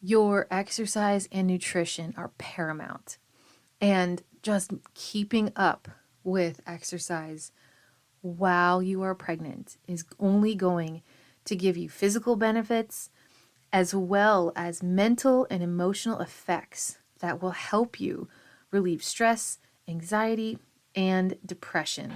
Your exercise and nutrition are paramount. And just keeping up with exercise while you are pregnant is only going to give you physical benefits as well as mental and emotional effects that will help you relieve stress, anxiety, and depression.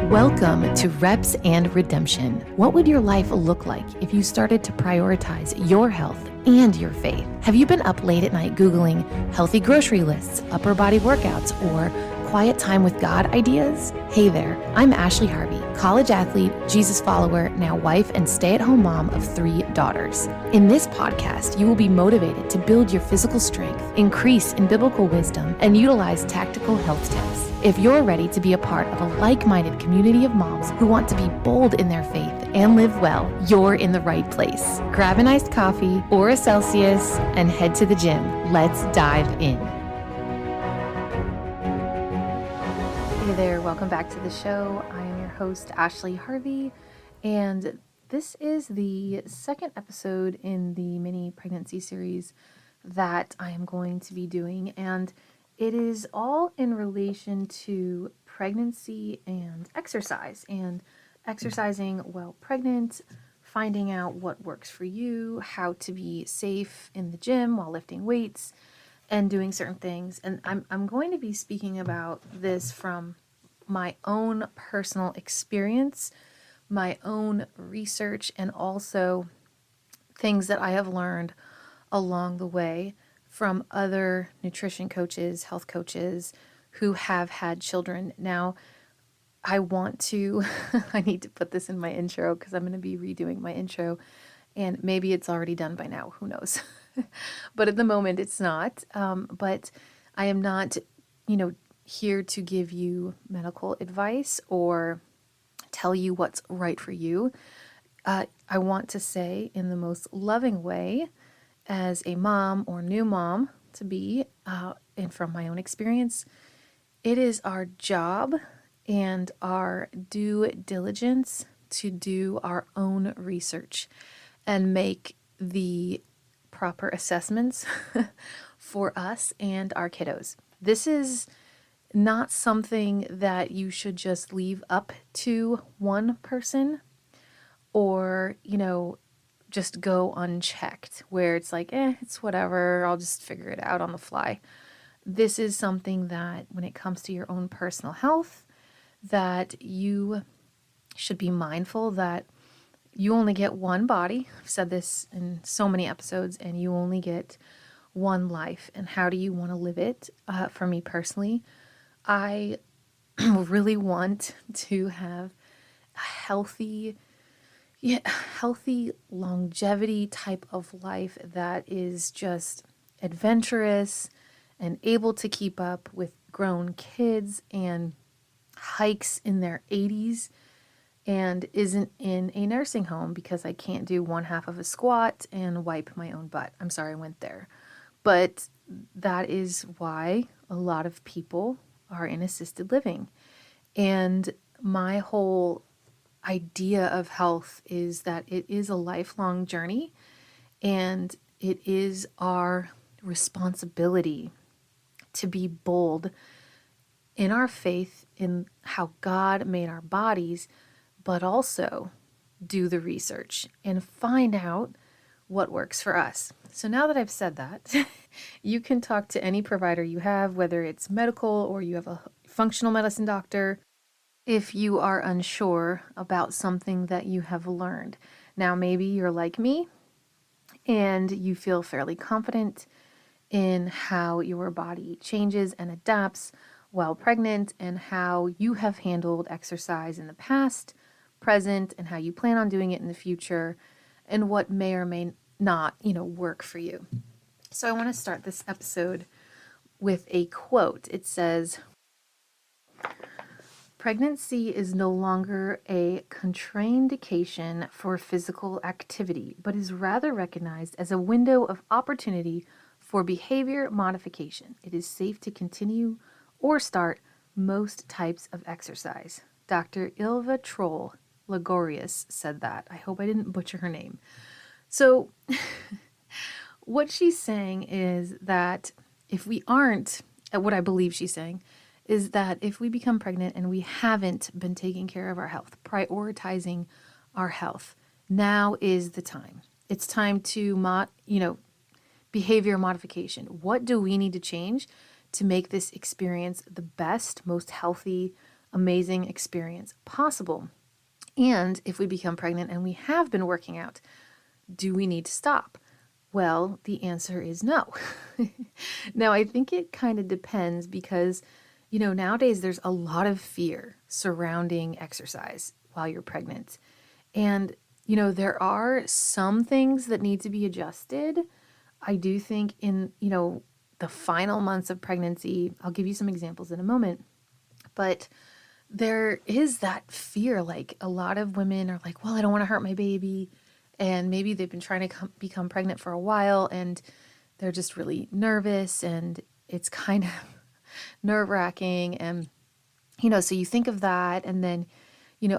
Welcome to Reps and Redemption. What would your life look like if you started to prioritize your health and your faith? Have you been up late at night Googling healthy grocery lists, upper body workouts, or quiet time with God ideas? Hey there, I'm Ashley Harvey, college athlete, Jesus follower, now wife and stay-at-home mom of 3 daughters. In this podcast, you will be motivated to build your physical strength, increase in biblical wisdom, and utilize tactical health tips. If you're ready to be a part of a like-minded community of moms who want to be bold in their faith and live well, you're in the right place. Grab an iced coffee or a Celsius and head to the gym. Let's dive in. Hey there, welcome back to the show. I am your host, Ashley Harvey, and this is the second episode in the mini pregnancy series that I am going to be doing, and it is all in relation to pregnancy and exercising while pregnant, finding out what works for you, how to be safe in the gym while lifting weights, and doing certain things. And I'm going to be speaking about this from my own personal experience, my own research, and also things that I have learned along the way from other nutrition coaches, health coaches who have had children. Now, I need to put this in my intro because I'm going to be redoing my intro, and maybe it's already done by now, who knows? But at the moment it's not. But I am not, here to give you medical advice or tell you what's right for you. I want to say in the most loving way, as a mom or new mom to be, and from my own experience, it is our job and our due diligence to do our own research and make the proper assessments for us and our kiddos. This is not something that you should just leave up to one person or, just go unchecked, where it's like, it's whatever, I'll just figure it out on the fly. This is something that when it comes to your own personal health, that you should be mindful that you only get one body. I've said this in so many episodes, and you only get one life. And how do you want to live it? For me personally, I really want to have a healthy longevity type of life that is just adventurous and able to keep up with grown kids and hikes in their 80s and isn't in a nursing home because I can't do one half of a squat and wipe my own butt. I'm sorry I went there. But that is why a lot of people are in assisted living. And my whole idea of health is that it is a lifelong journey, and it is our responsibility to be bold in our faith in how God made our bodies, but also do the research and find out what works for us. So now that I've said that, you can talk to any provider you have, whether it's medical or you have a functional medicine doctor, if you are unsure about something that you have learned. Now, maybe you're like me and you feel fairly confident in how your body changes and adapts while pregnant and how you have handled exercise in the past, present, and how you plan on doing it in the future, and what may or may not, work for you. So I want to start this episode with a quote. It says, "Pregnancy is no longer a contraindication for physical activity, but is rather recognized as a window of opportunity for behavior modification. It is safe to continue or start most types of exercise." Dr. Ilva Troll, Lagorius said that. I hope I didn't butcher her name. So what she's saying is that if we aren't, what I believe she's saying, is that if we become pregnant and we haven't been taking care of our health, prioritizing our health, now is the time. It's time to, behavior modification. What do we need to change to make this experience the best, most healthy, amazing experience possible? And if we become pregnant and we have been working out, do we need to stop? Well, the answer is no. Now, I think it kind of depends because, nowadays there's a lot of fear surrounding exercise while you're pregnant. And, there are some things that need to be adjusted. I do think in, the final months of pregnancy, I'll give you some examples in a moment, but there is that fear. Like a lot of women are like, well, I don't want to hurt my baby. And maybe they've been trying to become pregnant for a while and they're just really nervous and it's kind of nerve-wracking. And, so you think of that. And then,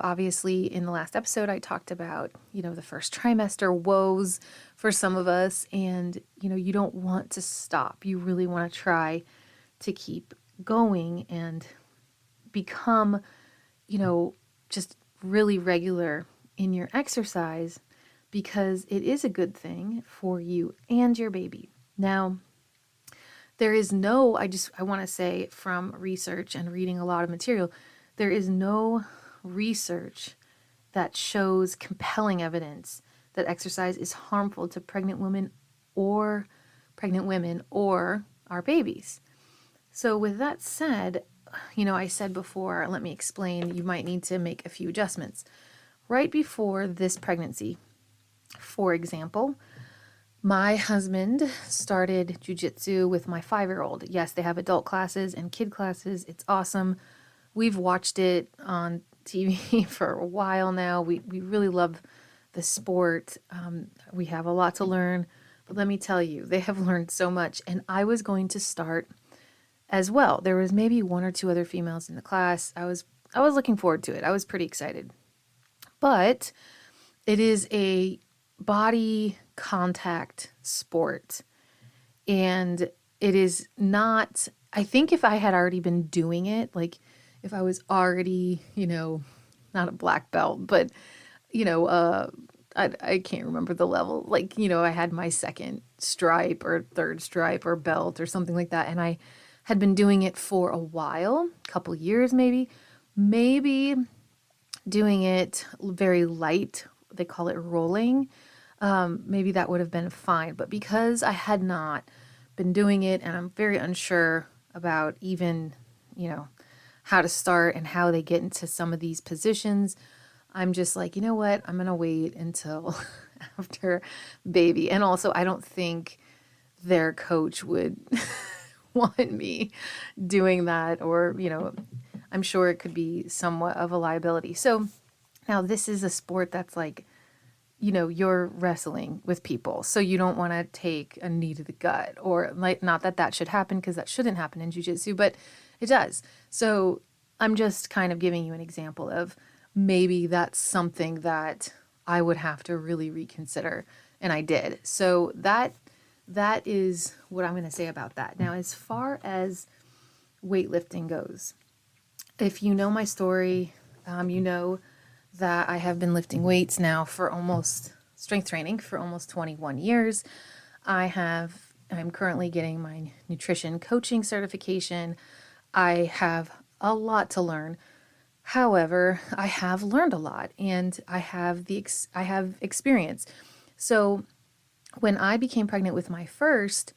obviously in the last episode, I talked about, the first trimester woes for some of us. And, you don't want to stop. You really want to try to keep going and become, just really regular in your exercise, because it is a good thing for you and your baby. Now, there is no, I want to say from research and reading a lot of material, there is no research that shows compelling evidence that exercise is harmful to pregnant women or our babies. So with that said, I said before, let me explain, you might need to make a few adjustments. Right before this pregnancy, for example, my husband started jujitsu with my 5-year-old. Yes, they have adult classes and kid classes. It's awesome. We've watched it on TV for a while now. We really love the sport. We have a lot to learn. But let me tell you, they have learned so much. And I was going to start as well. There was maybe 1 or 2 other females in the class. I was looking forward to it. I was pretty excited. But it is a body contact sport. And it is not, I think if I had already been doing it, like if I was already, not a black belt, but, I can't remember the level. Like, I had my 2nd stripe or 3rd stripe or belt or something like that. And I had been doing it for a while, a couple years maybe doing it very light. They call it rolling. Maybe that would have been fine. But because I had not been doing it and I'm very unsure about even, how to start and how they get into some of these positions, I'm just like, you know what? I'm going to wait until after baby. And also, I don't think their coach would want me doing that, or, I'm sure it could be somewhat of a liability. So now this is a sport that's like, you're wrestling with people. So you don't want to take a knee to the gut, or like, not that that should happen, because that shouldn't happen in jiu-jitsu, but it does. So I'm just kind of giving you an example of maybe that's something that I would have to really reconsider. And I did. So that is what I'm going to say about that. Now, as far as weightlifting goes, if you know my story, you know that I have been lifting weights now for strength training for almost 21 years. I'm currently getting my nutrition coaching certification. I have a lot to learn. However, I have learned a lot and I have experience. So when I became pregnant with my first,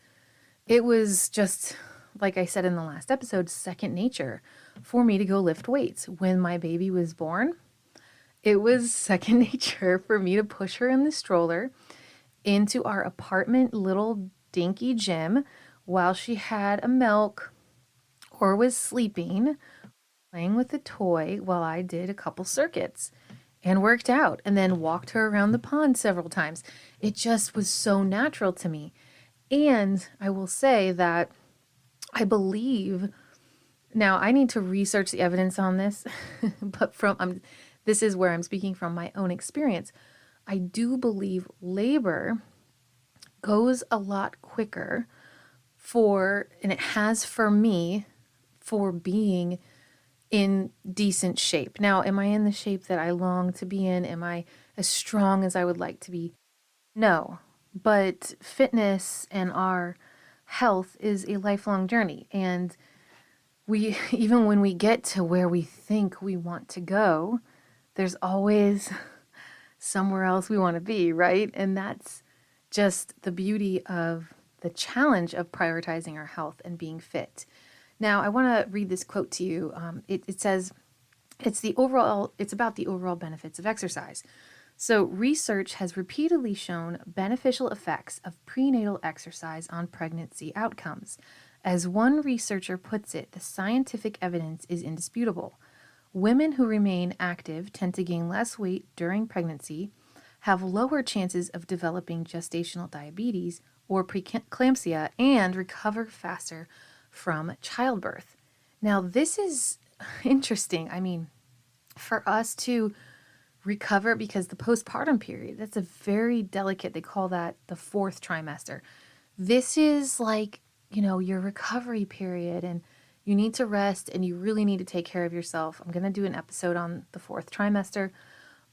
it was just, like I said in the last episode, second nature for me to go lift weights. When my baby was born, it was second nature for me to push her in the stroller into our apartment little dinky gym while she had a milk or was sleeping, playing with a toy while I did a couple circuits and worked out, and then walked her around the pond several times. It just was so natural to me. And I will say that I believe, now I need to research the evidence on this, but this is where I'm speaking from my own experience. I do believe labor goes a lot quicker and it has for me, for being in decent shape. Now, am I in the shape that I long to be in? Am I as strong as I would like to be? No, but fitness and our health is a lifelong journey. And we, even when we get to where we think we want to go, there's always somewhere else we want to be, right? And that's just the beauty of the challenge of prioritizing our health and being fit. Now, I want to read this quote to you. It says, it's about the overall benefits of exercise. So, research has repeatedly shown beneficial effects of prenatal exercise on pregnancy outcomes. As one researcher puts it, the scientific evidence is indisputable. Women who remain active tend to gain less weight during pregnancy, have lower chances of developing gestational diabetes or preeclampsia, and recover faster from childbirth. Now, this is interesting. I mean, for us to recover, because the postpartum period, that's a very delicate, they call that the fourth trimester. This is like, your recovery period, and you need to rest and you really need to take care of yourself. I'm going to do an episode on the fourth trimester,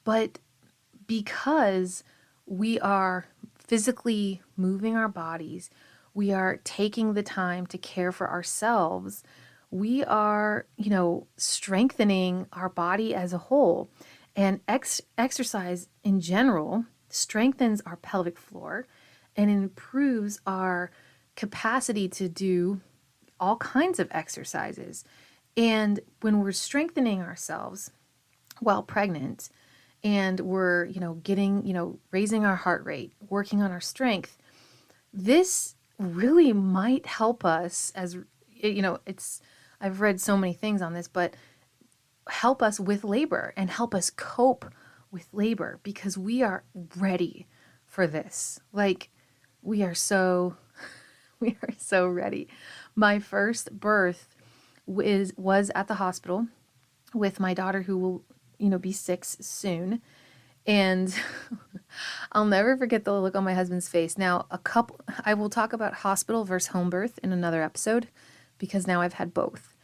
but because we are physically moving our bodies, we are taking the time to care for ourselves, we are, strengthening our body as a whole. And exercise in general strengthens our pelvic floor and improves our capacity to do all kinds of exercises. And when we're strengthening ourselves while pregnant and we're, raising our heart rate, working on our strength, this really might help us I've read so many things on this, but help us with labor and help us cope with labor, because we are ready for this. Like, we are so ready. My first birth was at the hospital with my daughter, who will, be 6 soon. And I'll never forget the look on my husband's face. Now, I will talk about hospital versus home birth in another episode, because now I've had both.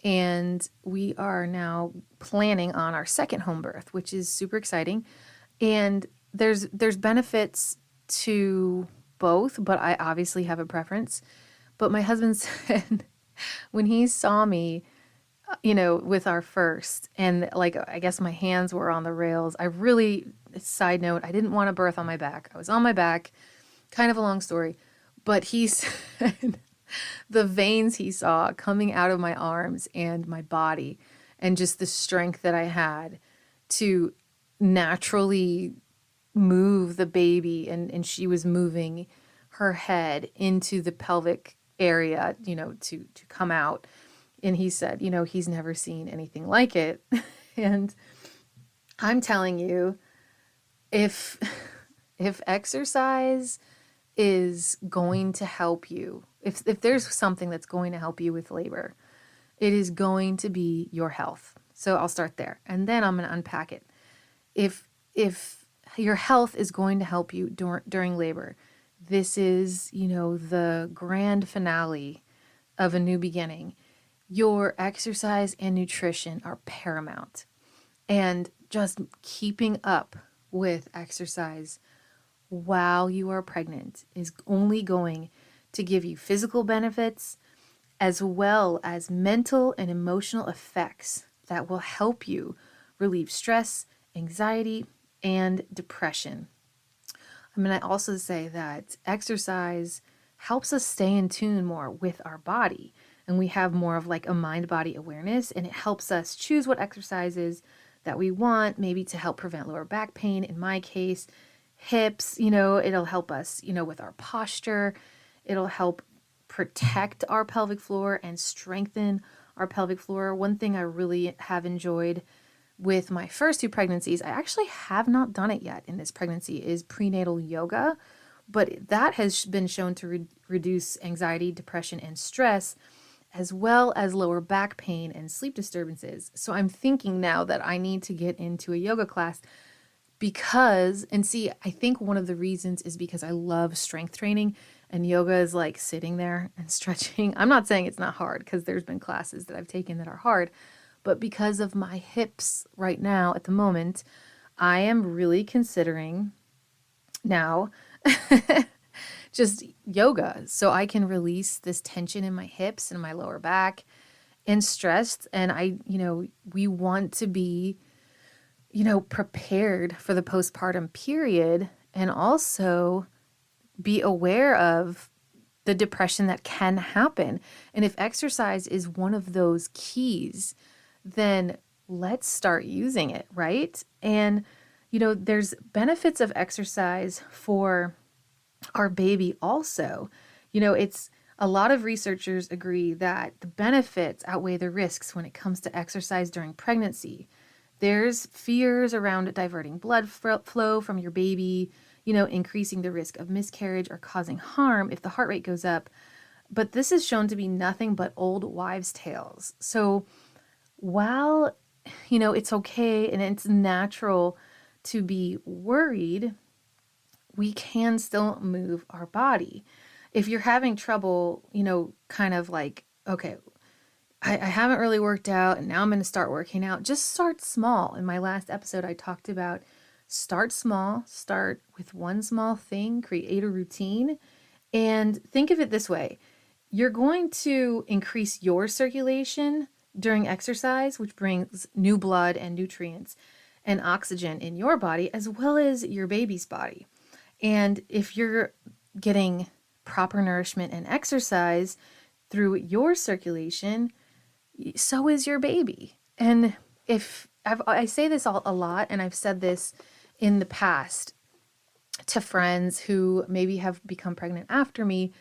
And we are now planning on our second home birth, which is super exciting. And there's benefits to both, but I obviously have a preference. But my husband said when he saw me, with our first, and like, I guess my hands were on the rails. Side note, I didn't want to birth on my back. I was on my back, kind of a long story, but he said the veins he saw coming out of my arms and my body, and just the strength that I had to naturally move the baby, and she was moving her head into the pelvic area, to come out. And he said, he's never seen anything like it. And I'm telling you, if exercise is going to help you, if there's something that's going to help you with labor, it is going to be your health. So I'll start there, and then I'm going to unpack it. If your health is going to help you during labor, this is, the grand finale of a new beginning. Your exercise and nutrition are paramount. And just keeping up with exercise while you are pregnant is only going to give you physical benefits, as well as mental and emotional effects that will help you relieve stress, anxiety, and depression. I'm going to also say that exercise helps us stay in tune more with our body, and we have more of like a mind-body awareness, and it helps us choose what exercises that we want, maybe to help prevent lower back pain. In my case, hips, it'll help us, with our posture. It'll help protect our pelvic floor and strengthen our pelvic floor. One thing I really have enjoyed with my first 2 pregnancies, I actually have not done it yet in this pregnancy, is prenatal yoga, but that has been shown to reduce anxiety, depression, and stress, as well as lower back pain and sleep disturbances. So I'm thinking now that I need to get into a yoga class because, and see, I think one of the reasons is because I love strength training, and yoga is like sitting there and stretching. I'm not saying it's not hard, because there's been classes that I've taken that are hard, but because of my hips right now at the moment, I am really considering now just yoga so I can release this tension in my hips and my lower back and stressed. And we want to be, prepared for the postpartum period, and also be aware of the depression that can happen. And if exercise is one of those keys, then let's start using it, right? And, there's benefits of exercise for our baby also. It's a lot of researchers agree that the benefits outweigh the risks when it comes to exercise during pregnancy. There's fears around diverting blood flow from your baby, increasing the risk of miscarriage or causing harm if the heart rate goes up. But this is shown to be nothing but old wives' tales. So while, it's okay and it's natural to be worried, we can still move our body. If you're having trouble, kind of like, okay, I haven't really worked out and now I'm going to start working out, just start small. In my last episode, I talked about start small, start with one small thing, create a routine, and think of it this way. You're going to increase your circulation during exercise, which brings new blood and nutrients and oxygen in your body, as well as your baby's body. And if you're getting proper nourishment and exercise through your circulation, so is your baby. And I say this a lot, and I've said this in the past to friends who maybe have become pregnant after me,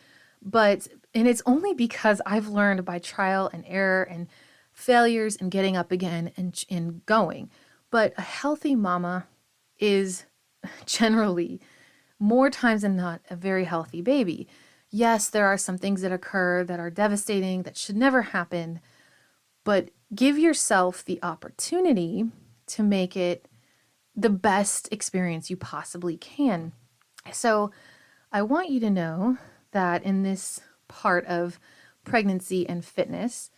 and it's only because I've learned by trial and error and failures and getting up again and going. But a healthy mama is generally, more times than not, a very healthy baby. Yes, there are some things that occur that are devastating, that should never happen, but give yourself the opportunity to make it the best experience you possibly can. So I want you to know that in this part of pregnancy and fitness,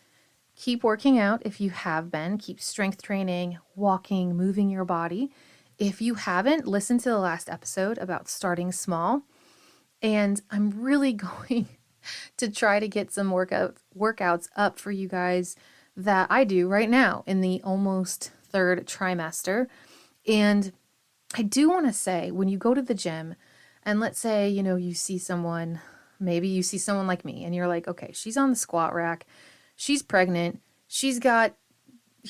keep working out if you have been, keep strength training, walking, moving your body. If you haven't, listen to the last episode about starting small. And I'm really going to try to get some workouts up for you guys that I do right now in the almost third trimester. And I do want to say, when you go to the gym, and let's say, you see someone, maybe you see someone like me, and you're like, okay, she's on the squat rack, she's pregnant, she's got,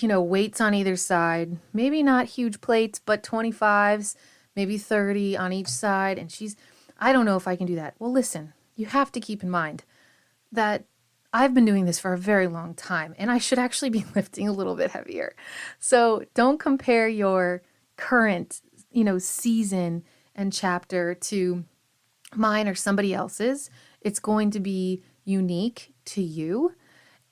weights on either side, maybe not huge plates, but 25s, maybe 30 on each side, and I don't know if I can do that. Well, listen, you have to keep in mind that I've been doing this for a very long time, and I should actually be lifting a little bit heavier. So don't compare your current, season and chapter to mine or somebody else's. It's going to be unique to you.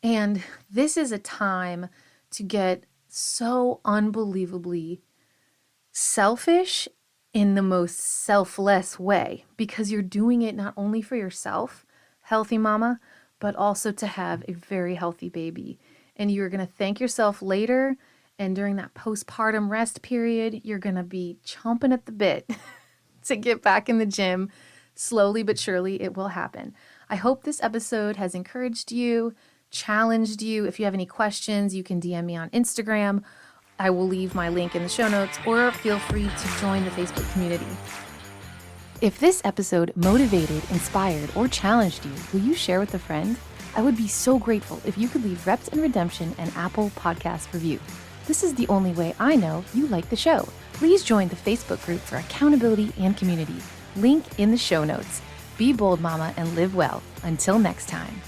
And this is a time to get so unbelievably selfish in the most selfless way, because you're doing it not only for yourself, healthy mama, but also to have a very healthy baby. And you're going to thank yourself later. And during that postpartum rest period, you're going to be chomping at the bit to get back in the gym. Slowly but surely, it will happen. I hope this episode has encouraged you, challenged you. If you have any questions, you can DM me on Instagram. I will leave my link in the show notes, or feel free to join the Facebook community. If this episode motivated, inspired, or challenged you, will you share with a friend? I would be so grateful if you could leave Reps and Redemption an Apple Podcast review. This is the only way I know you like the show. Please join the Facebook group for accountability and community. Link in the show notes. Be bold, mama, and live well. Until next time.